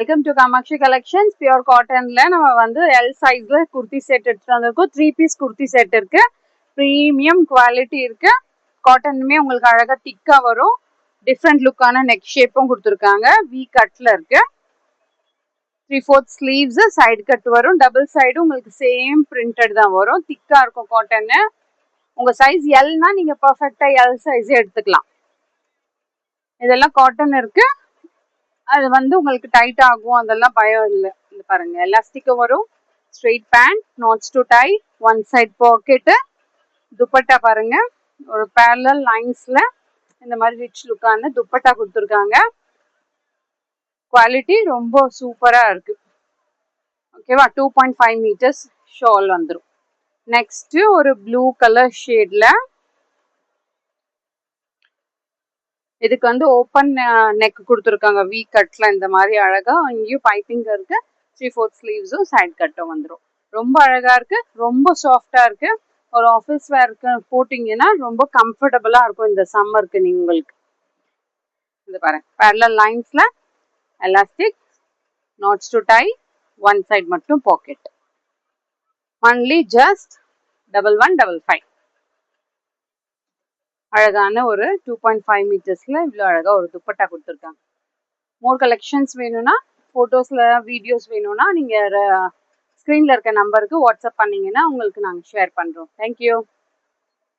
Welcome to Kamakshi Collections. Pure cotton la nama vandu L size la kurti set எடுத்து வந்திருக்கோம். 3 piece kurti set இருக்கு. Premium quality இருக்கு. காட்டனுமே உங்களுக்கு அழகா திக்கா வரும். டிஃபரண்ட் லுக்கான neck shape-ம் கொடுத்திருக்காங்க. V cutல இருக்கு. 3/4 sleeves, side cut வரும். Double side உங்களுக்கு same printed தான் வரும். திக்கா இருக்கும் காட்டன். உங்க size L னா நீங்க perfect-ஆ L size எடுத்துக்கலாம். இதெல்லாம் காட்டன் இருக்கு. அது வந்து உங்களுக்கு டைட் ஆகும் அதெல்லாம் பயம் இல்லை. இது பாருங்க எலாஸ்டிக் வரும். Straight pant, knots to tie, one side pocket. Dupatta பாருங்க ஒரு பேரலல் லைன்ஸ்ல இந்த மாதிரி ரிச் லுக்கான துப்பட்டா கொடுத்துருக்காங்க. குவாலிட்டி ரொம்ப சூப்பரா இருக்கு. ஓகேவா? 2.5 meters ஷால் வந்துடும். நெக்ஸ்ட் ஒரு ப்ளூ கலர் ஷேட்ல இதுக்கு வந்து ஓப்பன் நெக் கொடுத்துருக்காங்க. வி கட்ல இந்த மாதிரி அழகா இங்கேயும் பைப்பிங் இருக்கு. 3/4 ஸ்லீவ்ஸும் சைட் கட்டும் வந்துடும். ரொம்ப அழகா இருக்கு, ரொம்ப சாஃப்டா இருக்கு. ஒரு ஆஃபீஸ் வேருக்கு போட்டிங்கன்னா ரொம்ப கம்ஃபர்டபுளா இருக்கும் இந்த சம்மருக்கு. உங்களுக்கு இது பாருங்க பேரலல் லைன்ஸ்ல elastic, knots to tie, one side மட்டும் பாக்கெட். Only just 1155. அழகான ஒரு 2.5 மீட்டர்ஸ்ல இவ்வளோ அழகா ஒரு துப்பட்டா கொடுத்துருக்காங்க. மோர் கலெக்ஷன்ஸ் வேணும்னா, ஃபோட்டோஸில் வீடியோஸ் வேணும்னா நீங்கள் ஸ்க்ரீனில் இருக்க நம்பருக்கு வாட்ஸ்அப் பண்ணிங்கன்னா உங்களுக்கு நாங்கள் ஷேர் பண்ணுறோம். தேங்க்யூ.